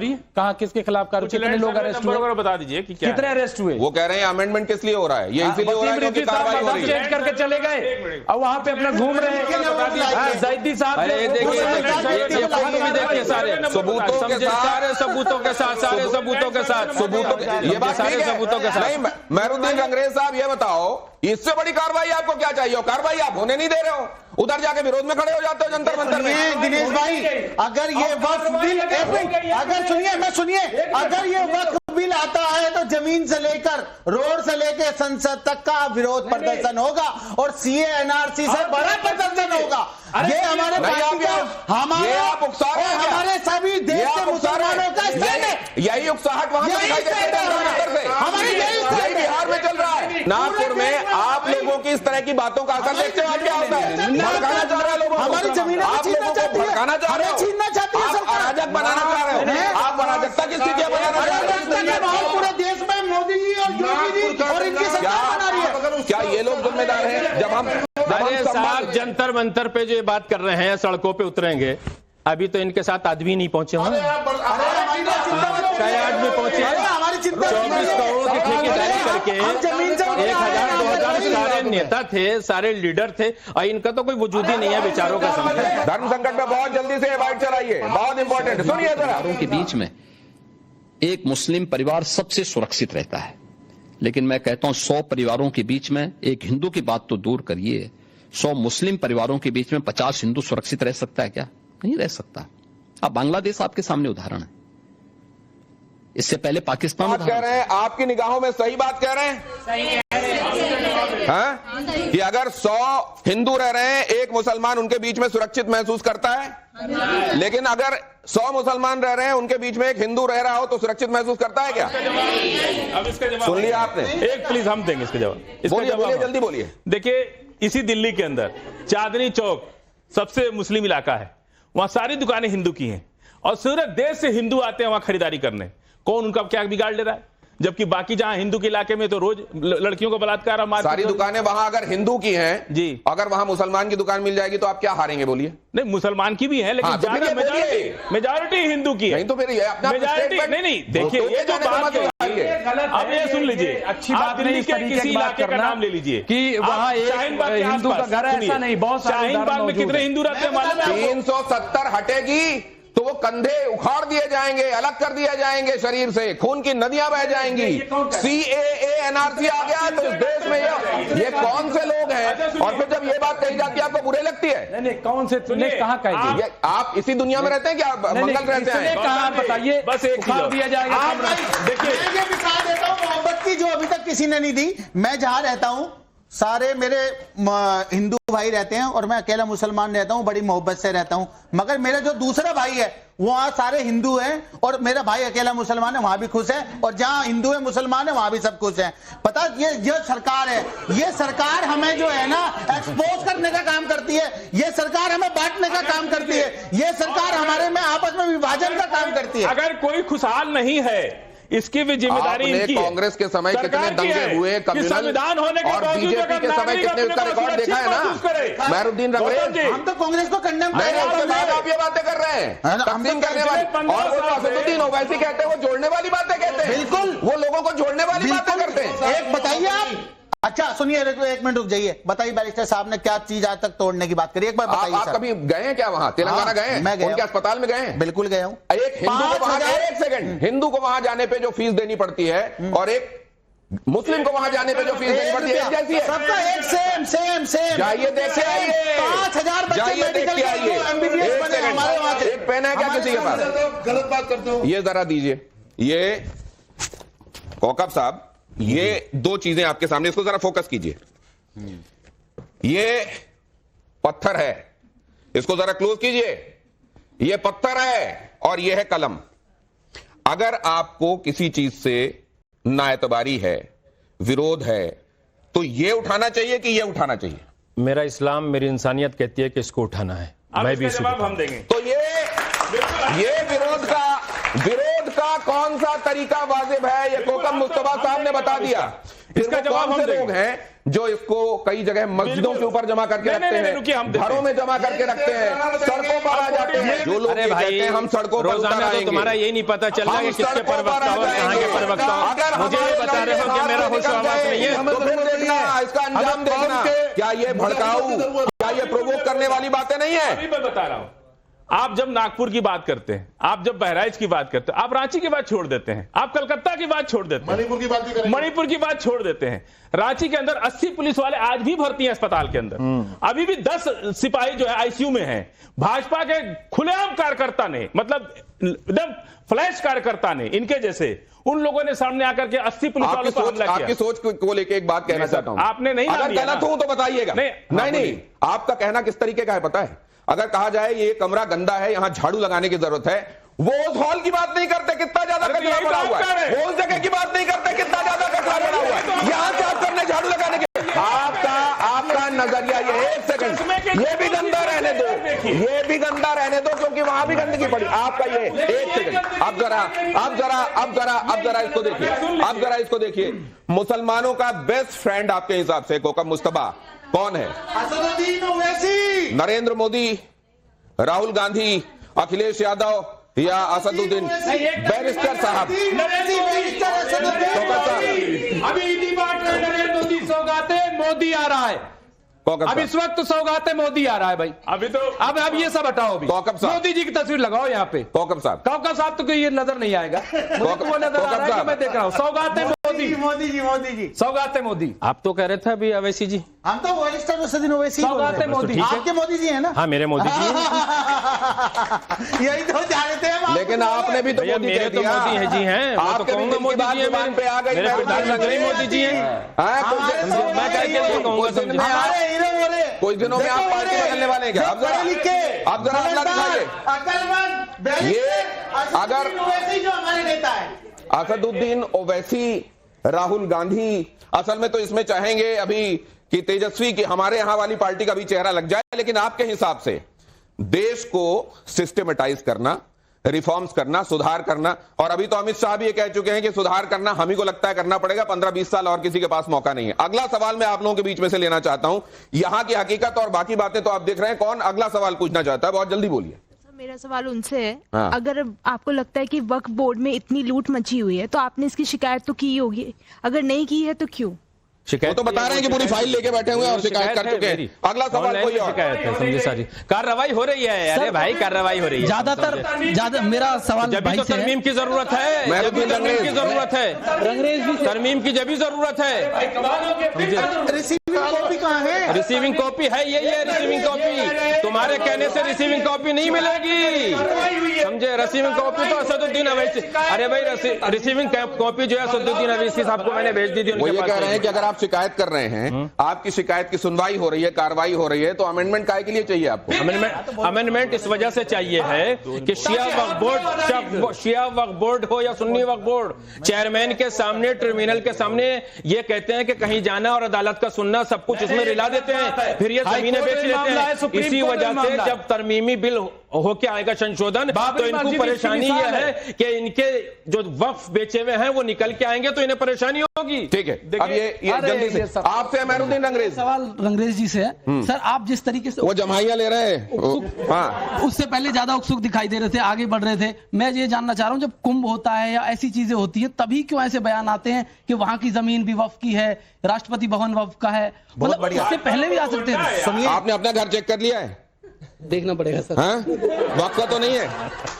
है। कहाँ, किसके खिलाफ कार्रवाई? कितने लोग अरेस्ट हुए? बता दीजिए कि क्या कितने अरेस्ट हुए? वो कह रहे हैं अमेंडमेंट किस लिए हो रहा है? ये इसीलिए हो रहा है क्योंकि कार्रवाई हो रही है। चेंज करके चले गए और वहां पे अपना घूम रहे हैं। जैदी साहब देखिए सारे सबूतों के साथ ये बात सारे सबूतों के साथ। मेहरुद्दीन अंग्रेज साहब ये बताओ, इससे बड़ी कार्रवाई आपको क्या चाहिए? कार्रवाई आप होने नहीं दे रहे हो, उधर जाके विरोध में खड़े हो जाते हो जंतर मंतर में। दिनेश भाई, अगर ये वक्फ बिल, अगर ये वक्फ बिल आता है तो जमीन से लेकर रोड से लेकर संसद तक का विरोध प्रदर्शन होगा और CA NRC से बड़ा प्रदर्शन होगा। ये हमारे हमारे सभी देश के मुसलमानों का स्टैंड है। यही ukसाहट वहां से यही बिहार में चल रहा है। नागपुर में आप लोगों की इस तरह की बातों का असर देखते हो, क्या होता है? भड़काना चाह रहे हैं लोगों को, हमारी जमीन भड़काना चाह रहे हो, छीनना चाहती है, अराजक बनाना चाह रहे हो, आप अराजकता की स्थितियां बनाना चाह रहे हो। पूरे देश में मोदी जी और योगी जी और इनकी सरकार बना रही है। क्या ये लोग जिम्मेदार हैं? जब हम साहब जंतर मंतर पे जो बात कर रहे हैं, सड़कों पे उतरेंगे, अभी तो इनके साथ आदमी नहीं पहुंचे हैं। कई आदमी पहुंचे हैं। 24 करोड़ की ठेकेदारी करके 1000-2000 सारे नेता थे, सारे लीडर थे, और इनका तो कोई वजूद ही नहीं है विचारों का संकट। धर्म संकट में बहुत जल्दी से बाइट चलाइए, बहुत इंपॉर्टेंट, सुनिए जरा। के बीच में एक मुस्लिम परिवार सबसे सुरक्षित रहता है, लेकिन मैं कहता हूं 100 परिवारों के बीच में, एक हिंदू की बात तो दूर करिए, 100 मुस्लिम परिवारों के बीच में 50 हिंदू सुरक्षित रह सकता है क्या? नहीं रह सकता। अब बांग्लादेश आपके सामने उदाहरण है, इससे पहले पाकिस्तान बात कह रहे हैं, आपकी निगाहों में सही बात कह रहे हैं? हाँ? कि अगर 100 हिंदू रह रहे हैं, एक मुसलमान उनके बीच में सुरक्षित महसूस करता है, लेकिन अगर 100 मुसलमान रह रहे हैं, उनके बीच में एक हिंदू रह रहा हो तो सुरक्षित महसूस करता है क्या? अब इसका जवाब सुन लिया आपने? एक प्लीज हम देंगे इसका जवाब। बोलिए, जल्दी बोलिए। देखिए, इसी दिल्ली के अंदर चांदनी चौक सबसे मुस्लिम इलाका है, वहां सारी दुकानें हिंदू की हैं, और पूरे देश से हिंदू आते हैं वहां खरीदारी करने। कौन उनका क्या बिगाड़ ले रहा है? जबकि बाकी जहां हिंदू के इलाके में तो रोज लड़कियों को बलात्कार, सारी दुकानें वहां अगर हिंदू की हैं जी, अगर वहां मुसलमान की दुकान मिल जाएगी तो आप क्या हारेंगे? बोलिए। नहीं, मुसलमान की भी है, लेकिन मेजॉरिटी हिंदू की है। नहीं तो फिर मेजॉरिटी नहीं, देखिए ये जो बात है, अब ये सुन लीजिए, अच्छी बात दिल्ली के किसी इलाके का नाम ले लीजिए कि वहां हिंदू का घर है, ऐसा नहीं, बहुत शाहीन बाग में कितने हिंदू रहते हैं मालूम है? 370 हटेगी तो वो कंधे उखाड़ दिए जाएंगे, अलग कर दिया जाएंगे शरीर से, खून की नदियां बह जाएंगी। CAA NRC आ गया तो इस देश में ये कौन से लोग हैं? और फिर जब ये बात कही जाती है आपको बुरे लगती है? नहीं, कौन से कहा कही? आप इसी दुनिया में रहते हैं क्या? मंगल रहते हैं? कहा बताइए, बस एक दिया जाएगा। देखिए, ये मिसाल देता हूं मोहब्बत की, जो अभी तक किसी ने नहीं दी। मैं जहां रहता हूं सारे मेरे हिंदू भाई रहते हैं और मैं अकेला मुसलमान रहता हूं, बड़ी मोहब्बत से रहता हूं। मगर मेरा जो दूसरा भाई है वहां सारे हिंदू हैं और मेरा भाई अकेला मुसलमान है, वहां भी खुश है, और जहां हिंदू है मुसलमान है वहां भी सब खुश है। पता, ये जो सरकार है, ये सरकार हमें जो है ना एक्सपोज करने का काम करती है, ये सरकार हमें बांटने का काम करती है, ये सरकार हमारे में आपस में विभाजन का काम करती है। अगर कोई खुशहाल नहीं है, इसकी भी जिम्मेदारी इनकी है। कांग्रेस के समय कितने दंगे हुए, संविधान होने के और बीजेपी के समय कितने उसका रिकॉर्ड देखा है ना? मेहरुद्दीन रंगरेज, हम तो कांग्रेस को कंडेम कर रहे हैं, उसके बाद आप ये बातें कर रहे हैं तकसीम करने वाली, और वो असदुद्दीन ओवैसी कहते हैं वो जोड़ने वाली बातें कहते हैं। बिल्कुल, वो लोगों को जोड़ने वाली बातें करते हैं। एक बताइए आप, अच्छा सुनिए, एक मिनट रुक जाइए, बताइए बैरिस्टर साहब ने क्या चीज आज तक तोड़ने की बात करी, एक बार बताइए। आप कभी गए हैं क्या वहां? तेलंगाना गए हैं? मैं गया, उनके अस्पताल में गए हैं? बिल्कुल गया हूं। एक हिंदू को वहां, एक सेकंड, हिंदू को वहां जाने पे जो फीस देनी पड़ती है और एक मुस्लिम को वहां जाने पे जो फीस देनी पड़ती है जैसी है, सबका एक सेम। जाइए देख के आइए, 5000 बच्चे मेडिकल MBBS बने हमारे वहां के। एक पेन है क्या किसी के पास? गलत बात करते हो। ये जरा दीजिए, ये कौकब साहब, ये दो चीजें आपके सामने, इसको जरा फोकस कीजिए। ये पत्थर है, इसको जरा क्लोज कीजिए। ये पत्थर है और ये है कलम। अगर आपको किसी चीज से नाएतबारी है, विरोध है, तो ये उठाना चाहिए कि ये उठाना चाहिए? मेरा इस्लाम, मेरी इंसानियत कहती है कि इसको उठाना है। मैं भी जवाब हम देंगे। तो ये विरोध का कौन सा तरीका वाजिब है, ये कोकम मुस्तफा साहब ने बता दिया। इसका जवाब हम लोग हैं जो इसको कई जगह मस्जिदों के ऊपर जमा करके रखते हैं, घरों में जमा करके रखते हैं, सड़कों पर आ जाते हैं। जो लोग कहते हैं हम सड़कों पर उतर आएंगे, तुम्हारा ये नहीं पता चल रहा है कि किसके प्रवक्ता और कहां के प्रवक्ता हो। मुझे ये बता रहे हो कि मेरा होशो-हवास नहीं है, तो फिर देखना, इसका अंजाम देखना। क्या ये भड़काऊ, क्या ये प्रोवोक करने वाली बातें नहीं है? अभी मैं बता रहा हूं, आप जब नागपुर की बात करते हैं, आप जब बहराइच की बात करते हैं, आप रांची की बात छोड़ देते हैं, आप कलकत्ता की बात छोड़ देते हैं, मणिपुर की बात छोड़ देते हैं। रांची के अंदर 80 पुलिस वाले आज भी भर्ती हैं अस्पताल के अंदर, अभी भी 10 सिपाही जो है आईसीयू में हैं। भाजपा के खुलेआम कार्यकर्ता ने, मतलब एकदम फ्लैश कार्यकर्ता ने, इनके जैसे उन लोगों ने सामने आकर के 80 पुलिस वालों पर हमला किया। आपकी सोच को लेके एक बात कहना चाहता हूं, आपने नहीं, अगर गलत हूं तो बताइएगा। नहीं, आपका कहना किस तरीके का है पता है? अगर कहा जाए ये कमरा गंदा है, यहां झाड़ू लगाने की जरूरत है, वो उस हॉल की बात नहीं करते कितना ज्यादा कचरा पड़ा हुआ है, वो उस जगह की बात नहीं करते कितना ज्यादा कचरा पड़ा हुआ है। यहां से आप करने झाड़ू लगाने के, आपका नजरिया ये, एक सेकंड, ये भी गंदा रहने दो, ये भी गंदा रहने दो, क्योंकि वहां भी गंदगी पड़ी। आपका ये, एक सेकंड, अब जरा इसको देखिए, अब जरा इसको देखिए। मुसलमानों का बेस्ट फ्रेंड आपके हिसाब से कोकम मुस्तफा कौन है? असदुद्दीन ओवैसी, नरेंद्र मोदी, राहुल गांधी, अखिलेश यादव, या असदुद्दीन बैरिस्टर साहब? अभी ईदी बात नरेंद्र मोदी सौगाते मोदी आ रहा है। अब इस वक्त सौगाते मोदी आ रहा है भाई। अभी तो अब ये सब हटाओ। अभी मोदी जी की तस्वीर लगाओ यहाँ पे। कौकब साहब तो ये नजर नहीं आएगा, मुझे तो वो नजर आ रहा है कि मैं देख रहा हूँ। सौगाते मोदी जी सौगाते मोदी। आप तो कह रहे थे अभी अवैसी जी। हम तो बैरिस्टर असदुद्दीन ओवैसी सौगाते मोदी। आपके मोदी जी है ना? हाँ मेरे मोदी जी यही तो जा रहे थे। लेकिन आपने भी तो मोदी मेरे तो मोदी है जी हैं। आपके कहूंगा मोदी जी है पे आ गई। मेरे प्रधानमंत्री मोदी जी हैं। मैं कहूंगा कुछ दिनों में आप पार्टी बदलने वाले हैं क्या? आप जरा अपना दिखाइए। ये अगर जो हमारे नेता है असदुद्दीन ओवैसी, राहुल गांधी असल में तो इसमें चाहेंगे अभी कि तेजस्वी की हमारे यहां वाली पार्टी का भी चेहरा लग जाए, लेकिन आपके हिसाब से देश को सिस्टमेटाइज करना, रिफॉर्म्स करना, सुधार करना, और अभी तो अमित शाह भी ये कह चुके हैं कि सुधार करना हम ही को लगता है करना पड़ेगा, 15-20 साल और किसी के पास मौका नहीं है। अगला सवाल मैं आप लोगों के बीच में से लेना चाहता हूं, यहां की हकीकत और बाकी बातें तो आप देख रहे हैं, कौन अगला सवाल पूछना चाहता है? बहुत जल्दी बोलिए। मेरा सवाल उनसे है, हाँ। अगर आपको लगता है कि वक्फ बोर्ड में इतनी लूट मची हुई है तो आपने इसकी शिकायत तो की होगी, अगर नहीं की है तो क्यों? वो तो बता रहे हैं कि पूरी फाइल लेके बैठे हुए हैं और शिकायत कर चुके हैं। अगला सवाल कोई और? शिकायत है, समझे सारी कार्रवाई हो रही है। अरे भाई कार्रवाई हो रही है। ज्यादा मेरा सवाल जब भी तो तरमीम की जरूरत है, जब भी तरमीम की जरूरत है, तरमीम की जब भी जरूरत है। रिसीविंग कॉपी कहाँ है? रिसीविंग कॉपी है, यही है रिसीविंग कॉपी। तुम्हारे कहने से रिसीविंग कॉपी नहीं मिलेगी, समझे? रिसीविंग कॉपी तो असदुद्दीन अवैसी। अरे भाई रिसीविंग कॉपी जो है असदुद्दीन अवैसी साहब को मैंने भेज दी थी। वो ये कह रहे हैं कि अगर आप शिकायत कर रहे हैं, आपकी शिकायत की सुनवाई हो रही है, कार्रवाई हो रही है, तो अमेंडमेंट काहे के लिए चाहिए आपको? अमेंडमेंट इस वजह से चाहिए है कि शिया वक्फ बोर्ड हो या सुन्नी वक्फ बोर्ड, चेयरमैन के सामने, ट्रिब्यूनल के सामने ये कहते हैं कि कहीं जाना और अदालत का सुनना सब कुछ इसमें रिला देते हैं, फिर ये जमीनें बेच लेते हैं। इसी वजह से जब तरमीमी बिल होके आएगा संशोधन, तो इनको परेशानी ये है कि इनके जो वक्फ बेचे हुए हैं वो निकल के आएंगे तो इन्हें परेशानी होगी। ठीक है, अब ये जल्दी से आपसे मेहरुद्दीन रंगरेज। सवाल रंगरेज जी से है। सर आप जिस तरीके से वो जमाइया ले रहे हैं, हाँ, उससे पहले ज्यादा उत्सुक दिखाई दे रहे थे, आगे बढ़ रहे थे। मैं ये जानना चाह रहा हूँ, जब कुंभ होता है या ऐसी चीजें होती हैं तभी क्यों ऐसे बयान आते हैं कि वहां की जमीन भी वक्फ की है, राष्ट्रपति भवन वक्फ का है? मतलब इससे पहले भी आ सकते थे। आपने अपना घर चेक कर लिया है? देखना पड़ेगा सर। हाँ? वक्फ का तो नहीं है?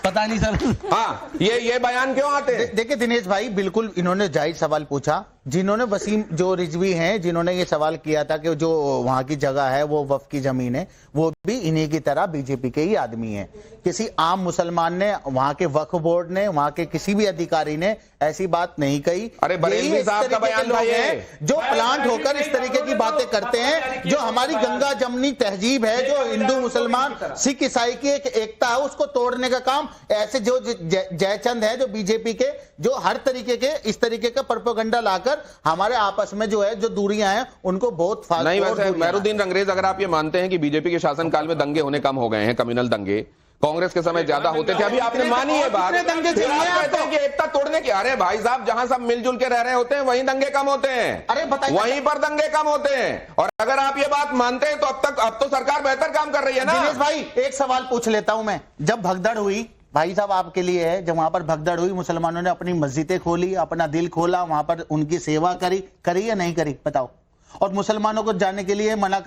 पता नहीं सर। हाँ, ये बयान क्यों आते हैं? देखिए दिनेश भाई, बिल्कुल इन्होंने जायज सवाल पूछा। जिन्होंने वसीम जो रिजवी हैं, जिन्होंने ये सवाल किया था कि जो वहां की जगह है वो वक्फ की जमीन है, वो भी इन्हीं की तरह बीजेपी के ही आदमी हैं। किसी आम मुसलमान ने, वहां के वक्फ बोर्ड ने, वहां के किसी भी अधिकारी ने ऐसी बात नहीं कही। अरे बरेलवी साहब का बयान था ये, जो प्लांट होकर इस तरीके की बातें करते हैं। जो हमारी गंगा जमनी तहजीब है, जो हिंदू मुसलमान सिख ईसाई की एक एकता है, उसको तोड़ने का काम ऐसे जो जयचंद है, जो बीजेपी के, जो हर तरीके के इस तरीके का प्रोपेगेंडा लाकर हमारे आपस में जो है जो दूरियां हैं उनको बहुत नहीं। वैसे मेहरुद्दीन रंगरेज, अगर आप ये मानते हैं कि बीजेपी के शासनकाल में दंगे होने कम हो गए हैं, कम्युनल दंगे कांग्रेस के समय ज्यादा होते थे, अभी आपने मानी है बात, दंगे फिर आप कहते हैं कि एकता तोड़ने की। अरे भाई साहब, जहां सब मिलजुल के रह रहे होते हैं वहीं दंगे कम होते हैं। अरे बताइए, वहीं पर दंगे कम होते हैं। और अगर आप ये बात मानते हैं तो अब तो सरकार बेहतर काम कर रही है ना। दिनेश भाई एक सवाल पूछ लेता हूं मैं। जब भगदड़ हुई, भाई साहब आपके लिए है, जब वहां पर भगदड़ हुई, मुसलमानों ने अपनी मस्जिदें खोली, अपना दिल खोला, वहां पर उनकी सेवा करी या नहीं करी? बताओ। और मुसलमानों को जाने के लिए मना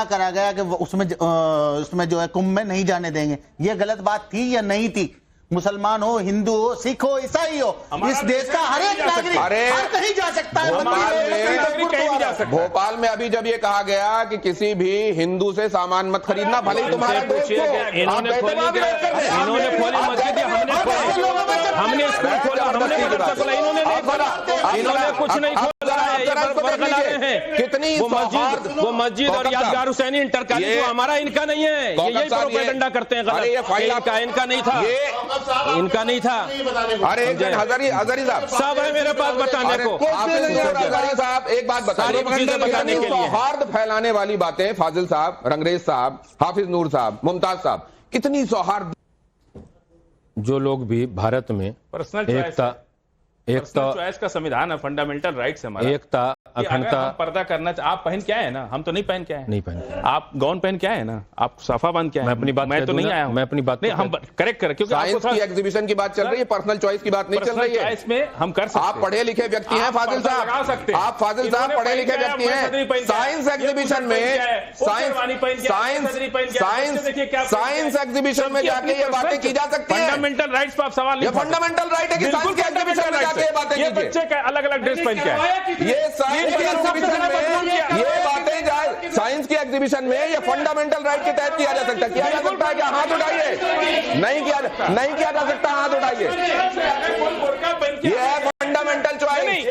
करा गया कि उसमें जो है कुंभ में नहीं जाने देंगे। ये गलत बात थी या नहीं थी? मुसलमान हो, हिंदू हो, सिख हो, ईसाई हो, इस देश का हर एक नागरिक हर कहीं जा सकता है। भोपाल में अभी जब ये कहा गया कि किसी भी हिंदू से सामान मत खरीदना, भले ही तुम्हारा दोस्त हो, इन्होंने खोली मस्जिद, हमने स्कूल खोला, हमने मदरसा खोला, इन्होंने नहीं खोला, इन्होंने कुछ नहीं खोला है। कितनी वो मस्जिद और यादगार हुसैनी इंटर कॉलेज वो हमारा, इनका नहीं है। यही प्रोपेगेंडा करते हैं गलत। इनका नहीं था, इनका नहीं था। अरे हजारी साहब है मेरे पास बताने को। हजारी साहब एक बात बताने के लिए, सौहार्द फैलाने वाली बातें फाजिल साहब, रंगरेज साहब, हाफिज नूर साहब, मुमताज साहब, कितनी सौहार्द। जो लोग भी भारत में पर्सनल चॉइस का संविधान है, फंडामेंटल राइट्स है हमारा। एकता कि अगर अखंडता हम पर्दा करना आप पहन के आए हैं ना, हम तो नहीं पहन के आए हैं। नहीं पहन के। आप गाउन पहन के आए हैं ना, आप साफा बांध के आए हैं। मैं अपनी बात मैं कह तो दूं नहीं ना, आया हूं। मैं अपनी बात नहीं, हम करेक्ट करें क्योंकि आपको साइंस की एग्जीबिशन की बात चल रही है, पर्सनल चॉइस की बात नहीं चल रही है। चॉइस में हम कर सकते हैं। आप पढ़े लिखे व्यक्ति हैं फाजिल लगा साहब, सकते हैं। आप फाजिल साहब पढ़े लिखे व्यक्ति हैं। साइंस एग्जीबिशन में साइंस एग्जीबिशन में जाके ये बातें की जा सकती है। फंडामेंटल राइट्स पर आप सवाल ये फंडामेंटल राइट है कि साइंस के एग्जीबिशन में जाके ये बातें ये कीजिए। बच्चे का अलग अलग ड्रेस पहन के आए। ये साइंस के एग्जीबिशन में ये बातें जाए, साइंस की एग्जीबिशन में ये फंडामेंटल राइट के तहत किया जा सकता है। किया जा सकता है क्या? हाथ उठाइए। नहीं किया जा सकता, हाथ उठाइए। ये है फंडामेंटल चॉइस,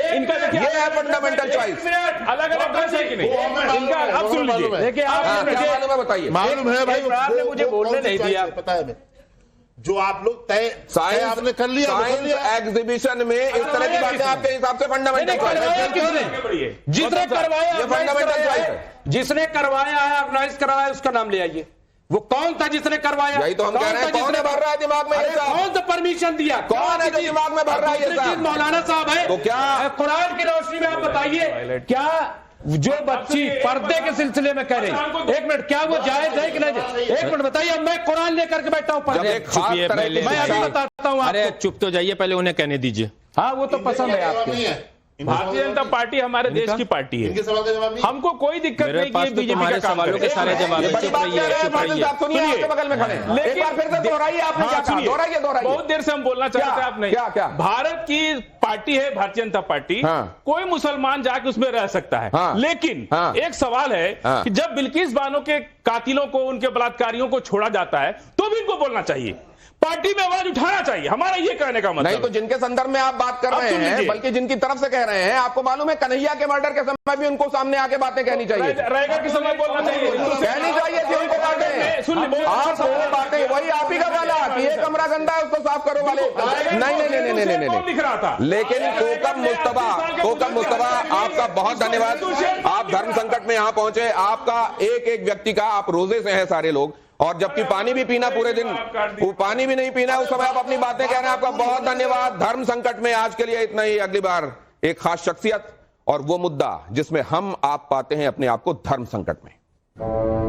ये है फंडामेंटल चॉइस। अलग अलग ड्रेस है कि नहीं इनका? आप सुन लीजिए, देखिए क्या मालूम है बताइए। मालूम है भाई, आपने मुझे बोलने नहीं दिया। पता है जो आप लोग तय आपने कर लिया। साइंस एग्जीबिशन में इस तरह की बातें आपके हिसाब से फंडामेंटल जिसने करवाया, ये फंडामेंटल चॉइस है। जिसने करवाया है, ऑर्गेनाइज करवाया, उसका नाम ले आइए। वो कौन था जिसने करवाया? यही तो हम कह रहे हैं। कौन है भर रहा है दिमाग में ये साहब? कौन सा परमिशन दिया? कौन है जो दिमाग में भर रहा है ये साहब? मौलाना साहब है। तो क्या कुरान की रोशनी में आप बताइए, क्या जो बच्ची पर्दे के सिलसिले में कह रही, एक मिनट, क्या वो जायज है कि नहीं? एक मिनट बताइए। मैं कुरान लेकर के बैठा हूँ पर्दे, मैं अभी बताता हूँ। अरे चुप तो जाइए, पहले उन्हें कहने दीजिए। हाँ, वो तो पसंद है आपके। भारतीय जनता पार्टी हमारे देश की पार्टी है। इनके सवाल का जवाब नहीं। हमको कोई दिक्कत मेरे नहीं पास कि तो बीजेपी तुम्हारे का काम सवालों के करे। सारे जवाब हैं। चुप रहिए, चुप रहिए। आपके बगल में खड़े हैं। एक बार फिर से दोहराइए, आपने क्या कहा? दोहराइए। बहुत देर से हम बोलना चाहते हैं, आप नहीं। क्या? भारत की पार्टी है भारतीय जनता पार्टी। कोई मुसलमान जाके उसमें रह सकता है, लेकिन एक सवाल है कि जब बिल्किस बानो के कातिलों को, उनके बलात्कारियों को छोड़ा जाता है तो भी इनको बोलना चाहिए, पार्टी में आवाज उठाना चाहिए। हमारा ये कहने का मतलब नहीं तो जिनके संदर्भ में आप बात कर रहे हैं, बल्कि जिनकी तरफ से कह रहे हैं, आपको मालूम है कन्हैया के मर्डर के समय भी उनको सामने आके बातें कहनी चाहिए। रहेगा कि समय बोलना चाहिए, कहनी चाहिए थी उनको बातें। सुन आप बातें वही आप ही का गाना कि ये कमरा गंदा है उसको साफ करो वाले। नहीं लिख रहा था। लेकिन कोकम मुस्तफा आपका बहुत धन्यवाद। आप धर्म संकट में यहाँ पहुंचे, आपका एक एक व्यक्ति का, आप रोजे से हैं सारे लोग, और जबकि पानी भी पीना पूरे दिन, वो पानी भी नहीं पीना, उस समय आप अपनी बातें कह रहे हैं। आपका बहुत धन्यवाद। धर्म संकट में आज के लिए इतना ही। अगली बार एक खास शख्सियत और वो मुद्दा जिसमें हम आप पाते हैं अपने आप को धर्म संकट में।